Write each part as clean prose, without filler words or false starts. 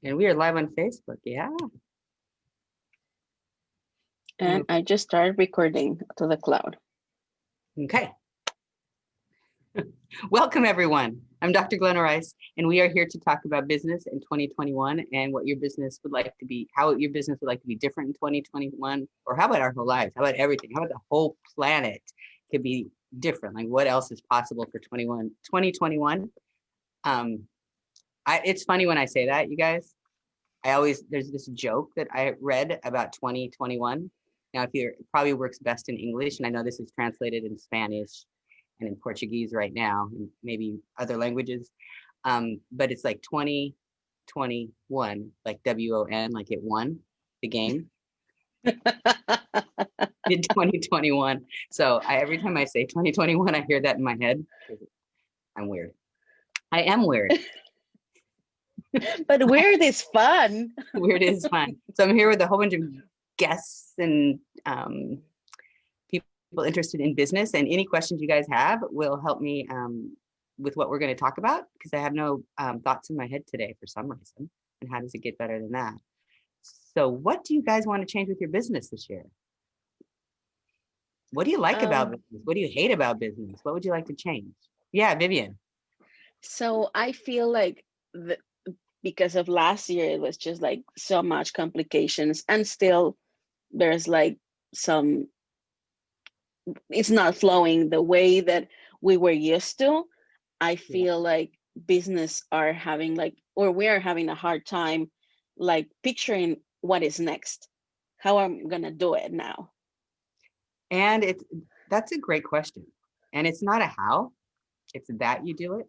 And we are live on Facebook. Yeah. And I just started recording to the cloud. Okay. Welcome, everyone. I'm Dr. Glenna Rice, and we are here to talk about business in 2021 and what your business would like to be, how your business would like to be different in 2021, or how about our whole lives? How about everything? How about the whole planet could be different? Like what else is possible for 2021? It's funny when I say that, you guys. There's this joke that I read about 2021. Now, if it probably works best in English, and I know this is translated in Spanish and in Portuguese right now, and maybe other languages, but it's like 2021, like WON, like it won the game in 2021. So every time I say 2021, I hear that in my head. I'm weird. I am weird. But weird is fun. Weird is fun. So I'm here with a whole bunch of guests and people interested in business, and any questions you guys have will help me with what we're going to talk about, because I have no thoughts in my head today for some reason. And how does it get better than that? So what do you guys want to change with your business this year? What do you like about business? What do you hate about business? What would you like to change? Yeah, Vivian. So I feel like because of last year, it was just like so much complications, and still there's like it's not flowing the way that we were used to. I feel like business are having we are having a hard time like picturing what is next, how I'm gonna do it now. And that's a great question. And it's not a how, it's that you do it.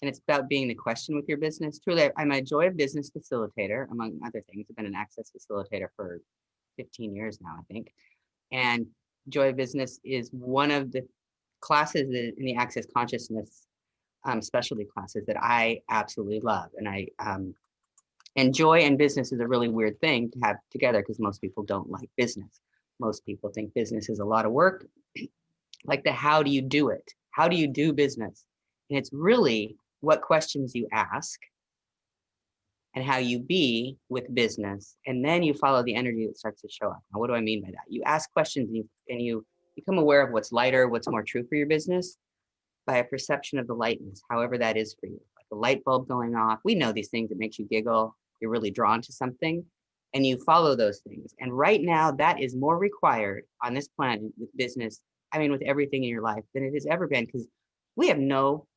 And it's about being the question with your business. Truly, I'm a Joy of Business facilitator, among other things. I've been an access facilitator for 15 years now, I think. And Joy of Business is one of the classes in the Access Consciousness specialty classes that I absolutely love. And joy and business is a really weird thing to have together, because most people don't like business. Most people think business is a lot of work. Like how do you do it? How do you do business? And it's really what questions you ask and how you be with business. And then you follow the energy that starts to show up. Now, what do I mean by that? You ask questions and you become aware of what's lighter, what's more true for your business by a perception of the lightness, however that is for you. Like a light bulb going off. We know these things that makes you giggle. You're really drawn to something and you follow those things. And right now that is more required on this planet with business. I mean, with everything in your life than it has ever been, because we have no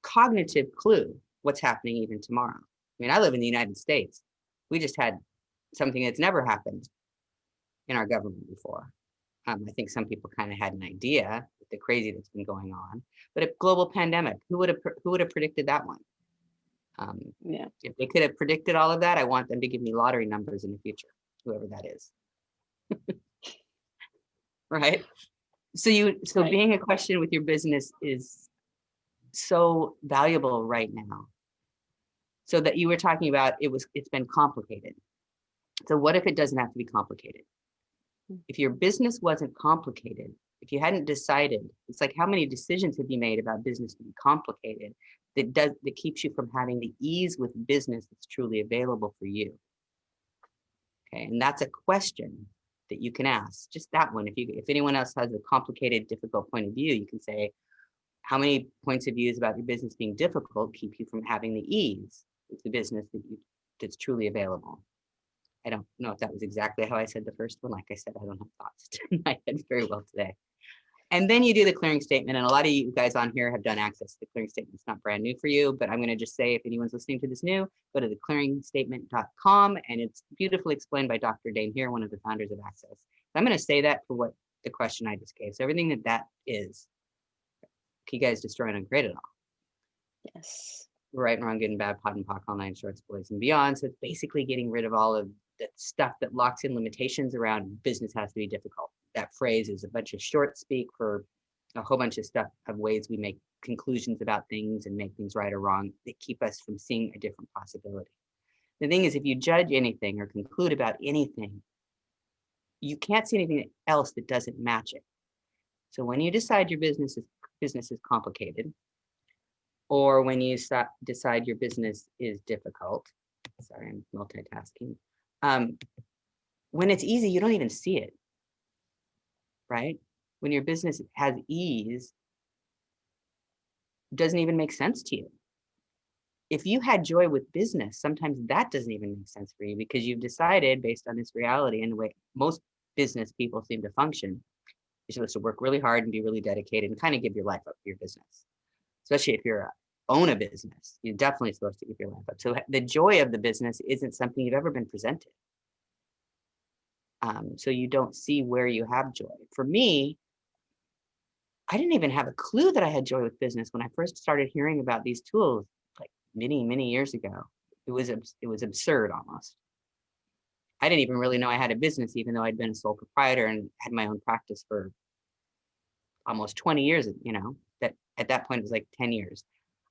cognitive clue what's happening even tomorrow. I mean, I live in the United States. We just had something that's never happened in our government before. I think some people kind of had an idea with the crazy that's been going on, but a global pandemic, who would have predicted that one? If they could have predicted all of that, I want them to give me lottery numbers in the future, whoever that is. Right? So being a question with your business is so valuable right now. So that you were talking about, it's been complicated. So what if it doesn't have to be complicated? If your business wasn't complicated, if you hadn't decided, it's like how many decisions have you made about business to be complicated that keeps you from having the ease with business that's truly available for you? Okay, and that's a question that you can ask. Just that one. If anyone else has a complicated, difficult point of view, you can say, how many points of views about your business being difficult keep you from having the ease with the business that's truly available? I don't know if that was exactly how I said the first one. Like I said, I don't have thoughts in my head very well today. And then you do the clearing statement. And a lot of you guys on here have done access to the clearing statement. It's not brand new for you, but I'm going to just say, if anyone's listening to this new, go to theclearingstatement.com, and it's beautifully explained by Dr. Dane here, one of the founders of Access. So I'm going to say that for what the question I just gave. So everything that is, can you guys destroy and uncreate it all? Yes. Right and wrong, good and bad, pot and pock, all nine shorts, boys and beyond. So it's basically getting rid of all of the stuff that locks in limitations around business has to be difficult. That phrase is a bunch of short speak for a whole bunch of stuff, of ways we make conclusions about things and make things right or wrong that keep us from seeing a different possibility. The thing is, if you judge anything or conclude about anything, you can't see anything else that doesn't match it. So when you decide your business is complicated, or when you decide your business is difficult, Sorry, I'm multitasking. When it's easy, you don't even see it, right? When your business has ease, it doesn't even make sense to you. If you had joy with business, sometimes that doesn't even make sense for you because you've decided based on this reality and the way most business people seem to function, you're supposed to work really hard and be really dedicated and kind of give your life up for your business. Especially if you're own a business, you're definitely supposed to give your life up. So the joy of the business isn't something you've ever been presented. So you don't see where you have joy. For me, I didn't even have a clue that I had joy with business when I first started hearing about these tools, like many years ago. It was absurd almost. I didn't even really know I had a business, even though I'd been a sole proprietor and had my own practice for almost 20 years. That at that point it was like 10 years.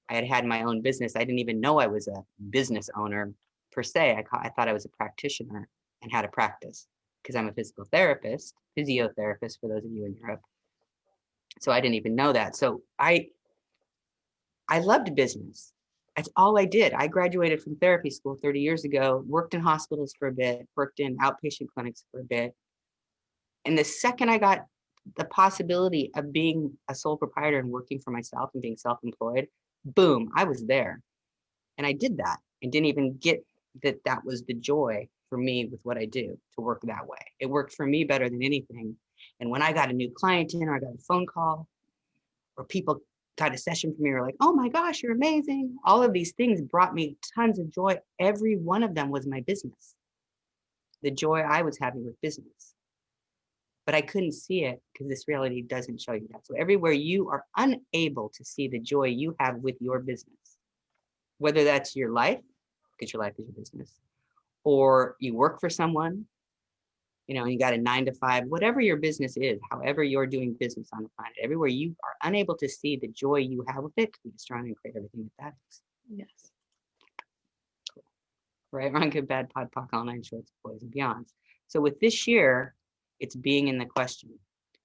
I had my own business. I didn't even know I was a business owner per se. I thought I was a practitioner and had a practice because I'm a physical therapist, physiotherapist for those of you in Europe. So I didn't even know that. So I loved business. That's all I did. I graduated from therapy school 30 years ago, worked in hospitals for a bit, worked in outpatient clinics for a bit. And the second I got the possibility of being a sole proprietor and working for myself and being self-employed, boom, I was there. And I did that and didn't even get that was the joy for me with what I do to work that way. It worked for me better than anything. And when I got a new client in or I got a phone call or people got a session from me or like, oh my gosh, you're amazing. All of these things brought me tons of joy. Every one of them was my business. The joy I was having with business. But I couldn't see it because this reality doesn't show you that. So everywhere you are unable to see the joy you have with your business, whether that's your life, because your life is your business, or you work for someone, and you got a 9 to 5, whatever your business is, however you're doing business on the planet, everywhere you are unable to see the joy you have with it, can be strong and create everything that is. Yes. Cool. Right, wrong, good, bad, pod, poc, all nine shorts, boys and beyonds. So with this year, it's being in the question,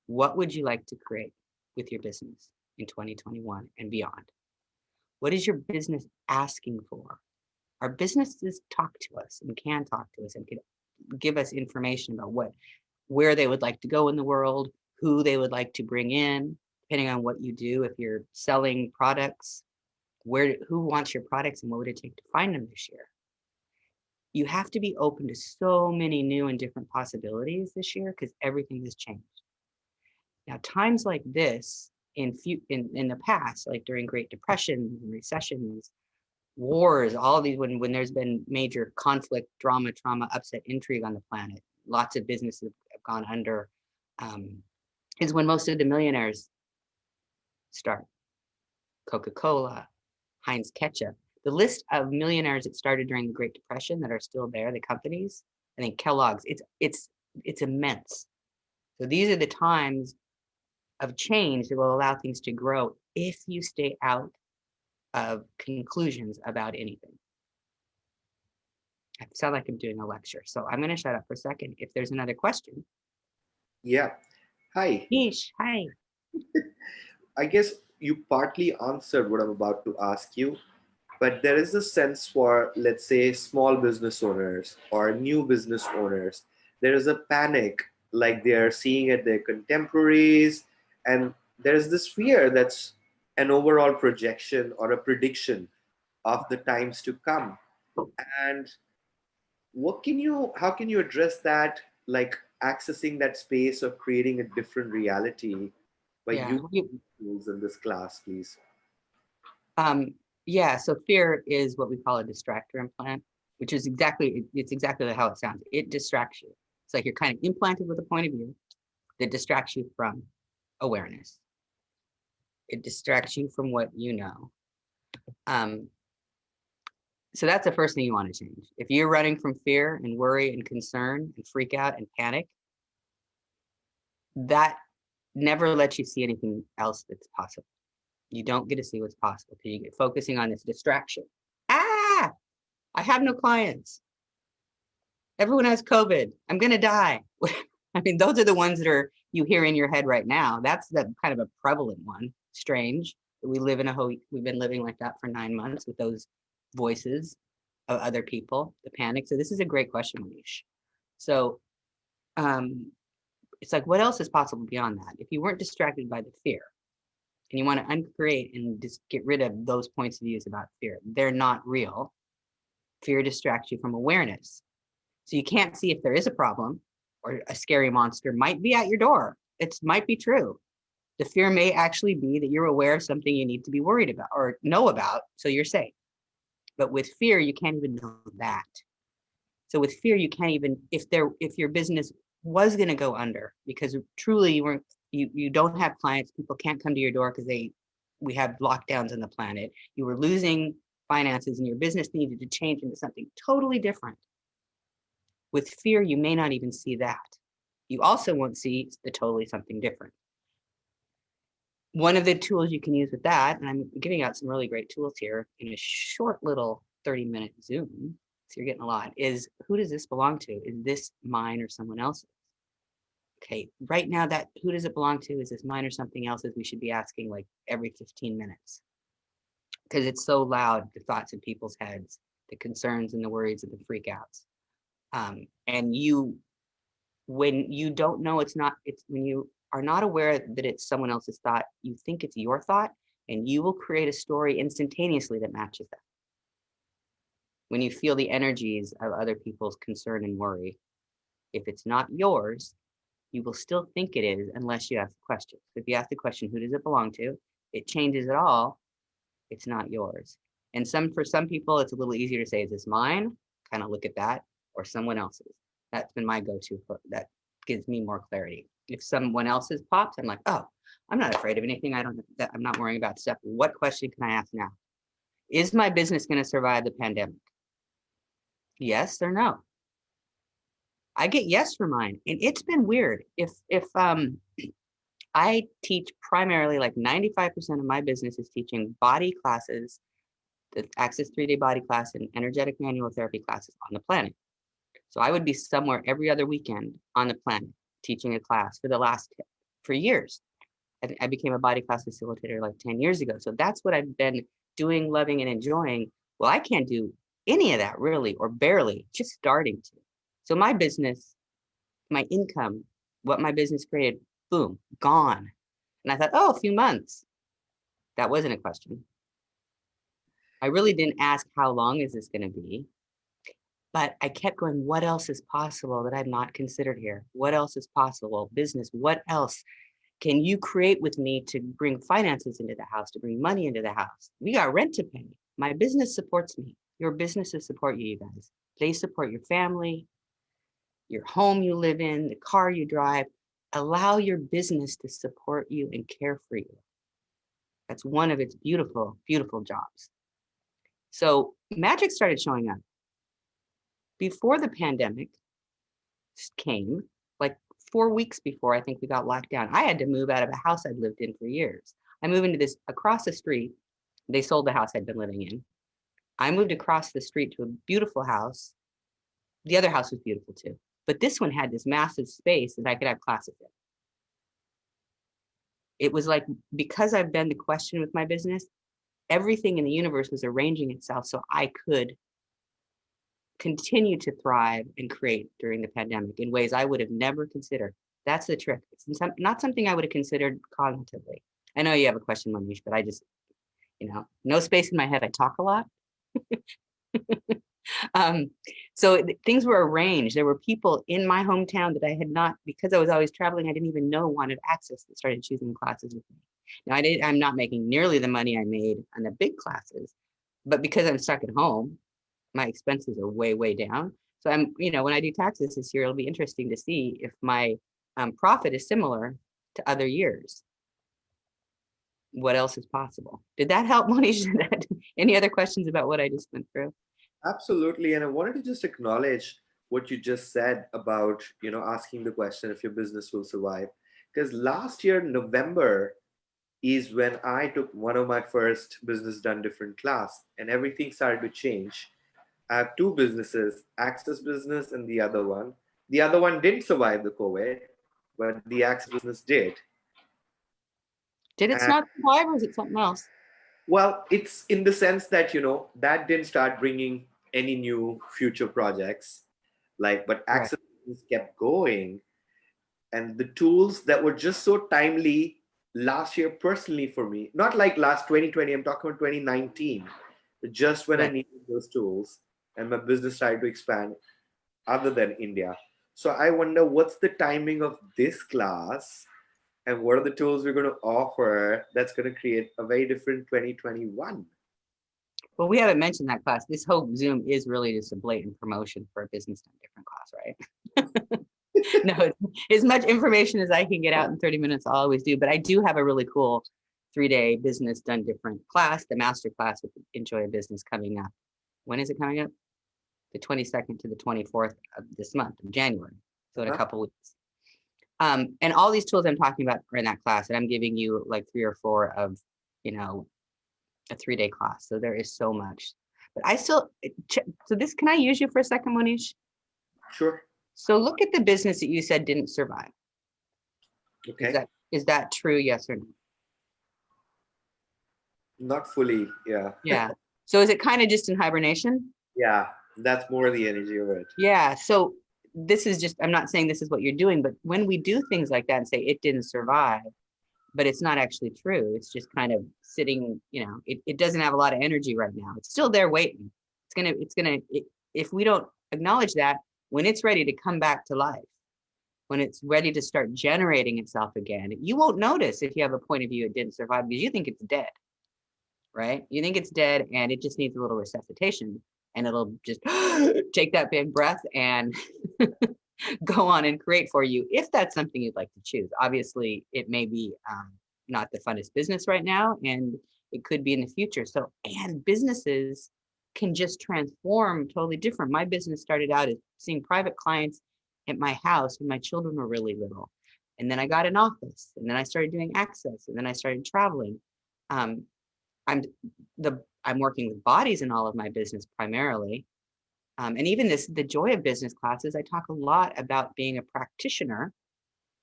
what would you like to create with your business in 2021 and beyond? What is your business asking for? Our businesses talk to us and can talk to us and can give us information about where they would like to go in the world, who they would like to bring in, depending on what you do. If you're selling products, who wants your products and what would it take to find them this year? You have to be open to so many new and different possibilities this year because everything has changed. Now, times like this in the past, like during Great Depression, recessions, wars, all of these, when there's been major conflict, drama, trauma, upset, intrigue on the planet, lots of businesses have gone under, is when most of the millionaires start. Coca-Cola, Heinz Ketchup. The list of millionaires that started during the Great Depression that are still there, the companies, I think Kellogg's, it's immense. So these are the times of change that will allow things to grow if you stay out of conclusions about anything. I sound like I'm doing a lecture, so I'm going to shut up for a second. If there's another question. Yeah. Hi. Nish, hi. I guess you partly answered what I'm about to ask you, but there is a sense for, let's say, small business owners or new business owners. There is a panic, like they are seeing at their contemporaries, and there is this fear that's an overall projection or a prediction of the times to come. And how can you address that, like accessing that space of creating a different reality by Yeah. using tools in this class, please? Yeah, so fear is what we call a distractor implant, which is it's exactly how it sounds. It distracts you. It's like you're kind of implanted with a point of view that distracts you from awareness. It distracts you from what you know. So that's the first thing you want to change. If you're running from fear and worry and concern and freak out and panic, that never lets you see anything else that's possible. You don't get to see what's possible because you get focusing on this distraction. I have no clients. Everyone has COVID. I'm going to die. I mean, those are the ones that you hear in your head right now. That's the kind of a prevalent one. Strange that we've been living like that for 9 months with those voices. of other people, the panic. So this is a great question, Manish. So it's like, what else is possible beyond that? If you weren't distracted by the fear and you want to uncreate and just get rid of those points of views about fear, they're not real. Fear distracts you from awareness. So you can't see if there is a problem or a scary monster might be at your door. It might be true. The fear may actually be that you're aware of something you need to be worried about or know about, so you're safe. But with fear, you can't even know that. So with fear, you can't even, if your business was going to go under because truly you don't have clients, people can't come to your door because we have lockdowns on the planet. You were losing finances and your business needed to change into something totally different. With fear, you may not even see that. You also won't see the totally something different. One of the tools you can use with that, and I'm giving out some really great tools here in a short little 30-minute Zoom, so you're getting a lot, is who does this belong to? Is this mine or someone else's? Okay, right now that who does it belong to? Is this mine or something else's? We should be asking like every 15 minutes because it's so loud, the thoughts in people's heads, the concerns and the worries and the freakouts. And when you don't know it's when you are not aware that it's someone else's thought, you think it's your thought, and you will create a story instantaneously that matches that. When you feel the energies of other people's concern and worry, if it's not yours, you will still think it is unless you ask the question. So if you ask the question, who does it belong to? It changes it all. It's not yours. And for some people, it's a little easier to say, is this mine? Kind of look at that, or someone else's. That's been my go-to for that. Gives me more clarity. If someone else's pops, I'm like, oh, I'm not afraid of anything. I'm not worrying about stuff. What question can I ask now? Is my business going to survive the pandemic? Yes or no? I get yes for mine. And it's been weird. If I teach primarily like 95% of my business is teaching body classes, the Access 3-day body class and energetic manual therapy classes on the planet. So I would be somewhere every other weekend on the planet teaching a class for years. I became a body class facilitator like 10 years ago. So that's what I've been doing, loving, and enjoying. Well, I can't do any of that really, or barely, just starting to. So my business, my income, what my business created, boom, gone. And I thought, oh, a few months. That wasn't a question. I really didn't ask how long is this going to be, but I kept going, what else is possible that I've not considered here? What else is possible? Business, what else can you create with me to bring finances into the house, to bring money into the house? We got rent to pay. My business supports me. Your businesses support you, you guys. They support your family, your home you live in, the car you drive. Allow your business to support you and care for you. That's one of its beautiful, beautiful jobs. So magic started showing up. Before the pandemic came, like 4 weeks before I think we got locked down, I had to move out of a house I'd lived in for years. I moved into this across the street. They sold the house I'd been living in. I moved across the street to a beautiful house. The other house was beautiful too, but this one had this massive space that I could have classes in. It was like, because I've been the question with my business, everything in the universe was arranging itself so I could continue to thrive and create during the pandemic in ways I would have never considered. That's the trick. It's not something I would have considered cognitively. I know you have a question, Manish, but I just, no space in my head. I talk a lot. So things were arranged. There were people in my hometown that I had not, because I was always traveling, I didn't even know wanted access, that started choosing classes with me. Now I'm not making nearly the money I made on the big classes, but because I'm stuck at home, my expenses are way, way down. So when I do taxes this year, it'll be interesting to see if my profit is similar to other years. What else is possible? Did that help, Monish? Any other questions about what I just went through? Absolutely. And I wanted to just acknowledge what you just said about, asking the question if your business will survive. Because last year, November, is when I took one of my first business done different class and everything started to change. I have two businesses, Access business and the other one. The other one didn't survive the COVID, but the Access business did. Did it And not survive, or is it something else? well, it's in the sense that, that didn't start bringing any new future projects. Like, but Right. access kept going, and the tools that were just so timely last year personally for me, not like last 2020, I'm talking about 2019, just when I Right. needed those tools and my business started to expand other than India. So I wonder what's the timing of this class and what are the tools we're going to offer that's going to create a very different 2021. Well, we haven't mentioned that class. This whole Zoom is really just a blatant promotion for a business done different class, right? No, as much information as I can get out in 30 minutes, I'll always do. But I do have a really cool 3-day business done different class, the master class with Enjoy a Business coming up. When is it coming up? The 22nd to the 24th of this month of January. So in a Uh-huh. couple weeks. And all these tools I'm talking about are in that class, and I'm giving you like 3 or 4 of, you know, a 3-day class. So there is so much. But I still, so this, can I use you for a second, Monish? Sure. So look at the business that you said didn't survive. Is Okay. that is that true? Yes or no? Not fully. Yeah. Yeah. So is it kind of just in hibernation? Yeah. That's more the energy of it. Yeah. So this is just, I'm not saying this is what you're doing, but when we do things like that and say it didn't survive, but it's not actually true. It's just kind of sitting, you know, it doesn't have a lot of energy right now. It's still there waiting. If we don't acknowledge that, when it's ready to come back to life, when it's ready to start generating itself again, you won't notice if you have a point of view it didn't survive because you think it's dead, right? You think it's dead and it just needs a little resuscitation and it'll just take that big breath and go on and create for you if that's something you'd like to choose. Obviously, it may be not the funnest business right now, and it could be in the future. So, and businesses can just transform totally different. My business started out as seeing private clients at my house when my children were really little. And then I got an office, and then I started doing access, and then I started traveling. Um, I'm I'm working with bodies in all of my business primarily, and even the joy of business classes, I talk a lot about being a practitioner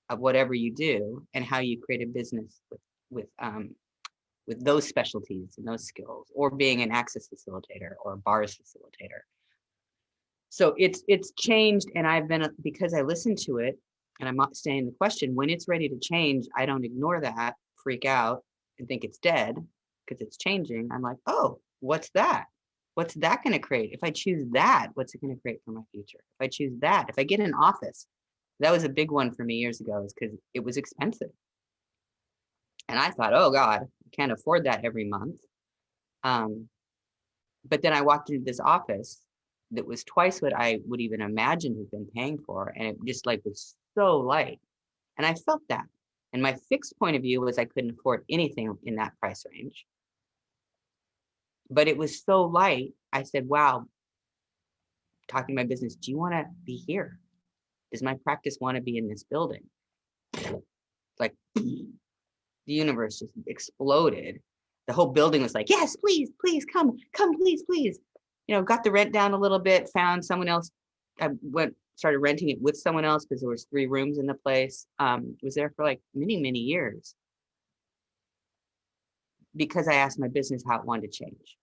of whatever you do and how you create a business with those specialties and those skills, or being an access facilitator or a bars facilitator. So it's changed, and I've been, because I listen to it, and I'm not staying the question. When it's ready to change, I don't ignore that, freak out, and think it's dead because it's changing. I'm like, oh, what's that? What's that going to create? If I choose that, what's it going to create for my future? If I choose that, if I get an office, that was a big one for me years ago, is because it was expensive. And I thought, oh God, I can't afford that every month. Um, but then I walked into this office that was twice what I would even imagine have been paying for. And it just like was so light. And I felt that. And my fixed point of view was I couldn't afford anything in that price range. But it was so light. I said, wow, talking to my business, do you want to be here? Does my practice want to be in this building? Like the universe just exploded. The whole building was like, yes, please, please come, please, please. You know, got the rent down a little bit, found someone else. I started renting it with someone else because there was 3 rooms in the place. Was there for like many, many years because I asked my business how it wanted to change.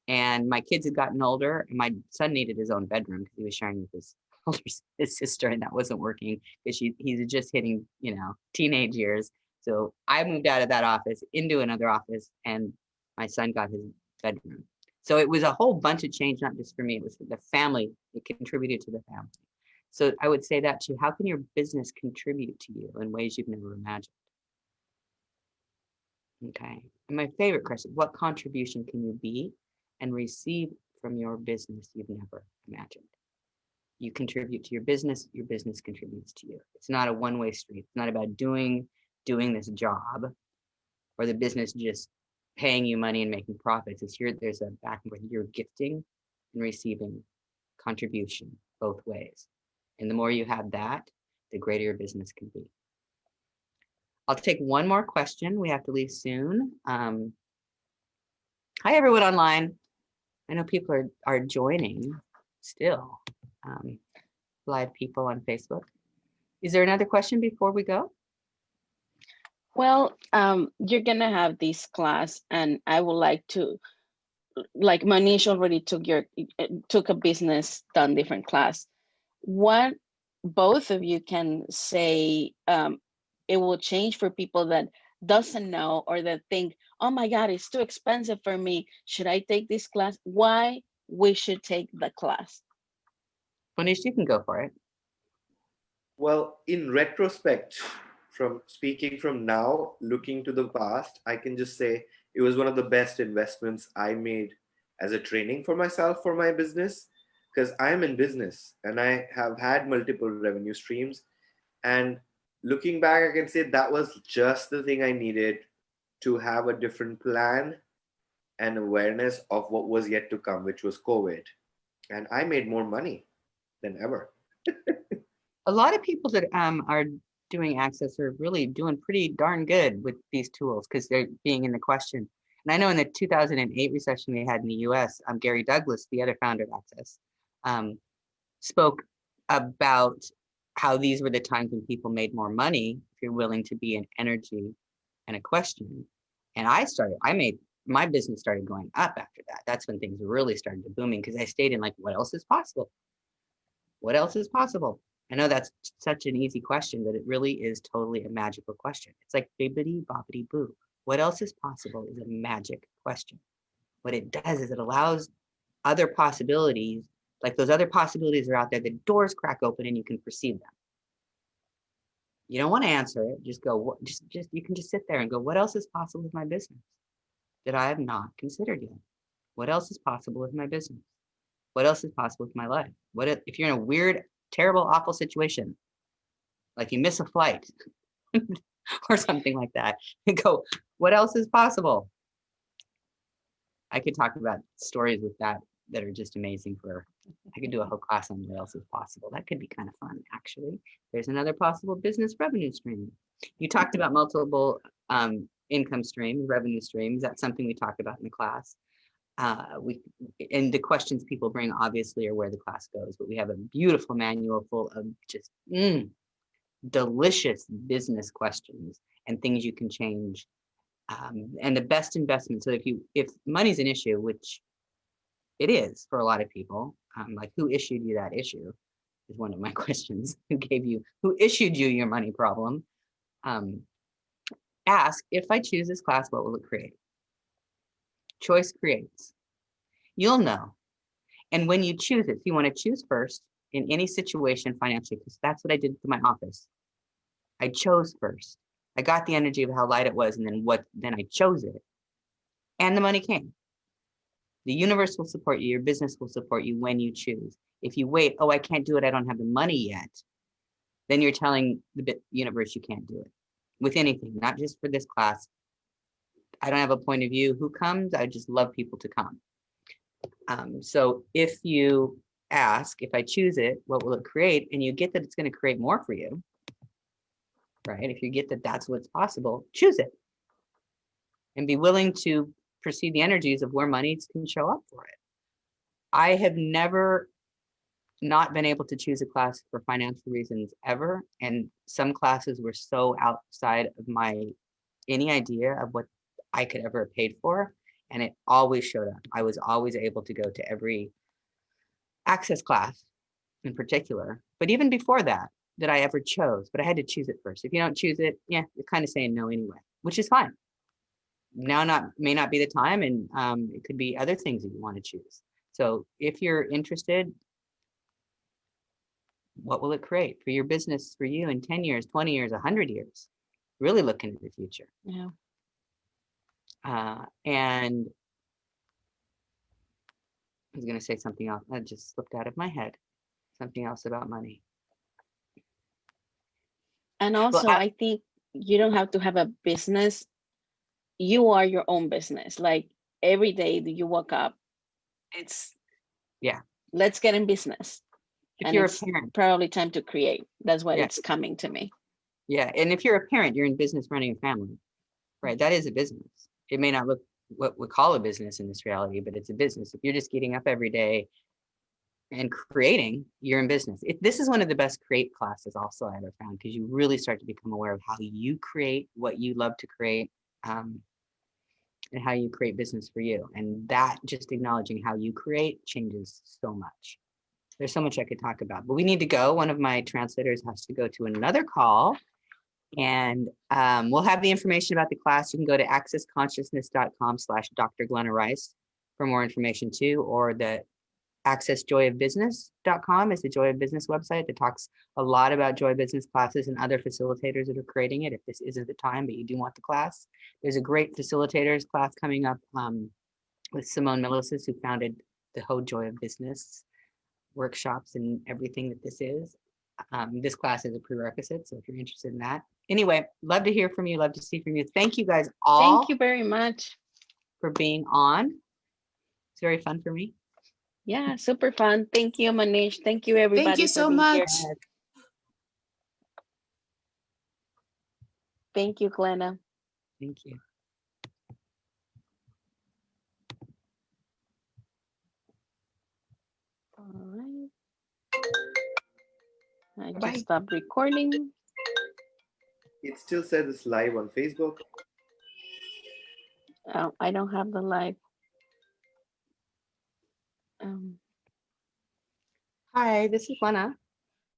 And my kids had gotten older, and my son needed his own bedroom because he was sharing with his sister, and that wasn't working because he's just hitting, you know, teenage years. So I moved out of that office into another office, and my son got his bedroom. So it was a whole bunch of change, not just for me, it was for the family. It contributed to the family. So I would say that too. How can your business contribute to you in ways you've never imagined? Okay. And my favorite question, what contribution can you be and receive from your business you've never imagined? You contribute to your business contributes to you. It's not a one-way street. It's not about doing this job or the business just paying you money and making profits. There's a back and forth. You're gifting and receiving contribution both ways. And the more you have that, the greater your business can be. I'll take one more question. We have to leave soon. Hi, everyone online. I know people are joining still. Live people on Facebook. Is there another question before we go? Well, you're gonna have this class, and I would like to like Manish already took a business done different class. What both of you can say it will change for people that doesn't know or that think, oh my God, it's too expensive for me. Should I take this class? Why we should take the class? Manish, you can go for it. Well, in retrospect, from speaking from now, looking to the past, I can just say it was one of the best investments I made as a training for myself for my business, because I'm in business and I have had multiple revenue streams. And looking back, I can say that was just the thing I needed to have a different plan and awareness of what was yet to come, which was COVID. And I made more money than ever. A lot of people that are doing access are really doing pretty darn good with these tools because they're being in the question. And I know in the 2008 recession we had in the US, Gary Douglas, the other founder of Access, um, spoke about how these were the times when people made more money if you're willing to be an energy and a question. And my business started going up after that. That's when things really started to booming because I stayed in like, what else is possible? What else is possible? I know that's such an easy question, but it really is totally a magical question. It's like bibbidi bobbidi boo. What else is possible is a magic question. What it does is it allows other possibilities, like those other possibilities are out there, the doors crack open and you can perceive them. You don't want to answer it, just go, just you can just sit there and go, what else is possible with my business that I have not considered yet? What else is possible with my business? What else is possible with my life? What if you're in a weird, terrible, awful situation, like you miss a flight or something like that, and go, what else is possible? I could talk about stories with that are just amazing I could do a whole class on what else is possible. That could be kind of fun, actually. There's another possible business revenue stream. You talked about multiple income streams, revenue streams. That's something we talked about in the class. And the questions people bring obviously are where the class goes, but we have a beautiful manual full of just delicious business questions and things you can change. And the best investment. So if money's an issue, which it is for a lot of people, like who issued you that issue is one of my questions. Who issued you your money problem? Ask, if I choose this class, what will it create? Choice creates. You'll know. And when you choose it, you want to choose first in any situation financially, because that's what I did to my office. I chose first. I got the energy of how light it was, and then I chose it. And the money came. The universe will support you, your business will support you when you choose. If you wait, oh, I can't do it, I don't have the money yet, then you're telling the universe you can't do it with anything, not just for this class. I don't have a point of view who comes, I just love people to come. So if you ask, if I choose it, what will it create? And you get that it's going to create more for you, right? If you get that that's what's possible, choose it. And be willing to perceive the energies of where money can show up for it. I have never not been able to choose a class for financial reasons ever. And some classes were so outside of any idea of what I could ever have paid for. And it always showed up. I was always able to go to every access class in particular, but even before that I ever chose, but I had to choose it first. If you don't choose it, yeah, you're kind of saying no anyway, which is fine. Now may not be the time, and it could be other things that you want to choose. So if you're interested, what will it create for your business, for you in 10 years, 20 years, 100 years? Really look into the future. Yeah. And I was going to say something else. That just slipped out of my head. Something else about money. And also, Well, I think you don't have to have a business. You are your own business. Like every day that you wake up, it's let's get in business. If and you're it's a parent, probably time to create. That's what yeah, it's coming to me. yeah. And if you're a parent, you're in business running a family, right? That is a business. It may not look what we call a business in this reality, but it's a business. If you're just getting up every day and creating, you're in business. This is one of the best create classes also I ever found, because you really start to become aware of how you create what you love to create. and how you create business for you. And that just acknowledging how you create changes so much. There's so much I could talk about, but we need to go. One of my translators has to go to another call. And we'll have the information about the class. You can go to accessconsciousness.com/Dr. Glenna Rice for more information too, or the accessjoyofbusiness.com is the Joy of Business website that talks a lot about Joy of Business classes and other facilitators that are creating it. If this isn't the time, but you do want the class, there's a great facilitators class coming up with Simone Milosis, who founded the whole Joy of Business workshops and everything that this is. This class is a prerequisite, so if you're interested in that. Anyway, love to hear from you, love to see from you. Thank you guys all. Thank you very much. For being on. It's very fun for me. Yeah, super fun. Thank you, Manish. Thank you, everybody. Thank you for so being much. here. Thank you, Glenna. Thank you. All right. I Bye. just stopped recording. It still says it's live on Facebook. Oh, I don't have the live. Hi, this is Glenna.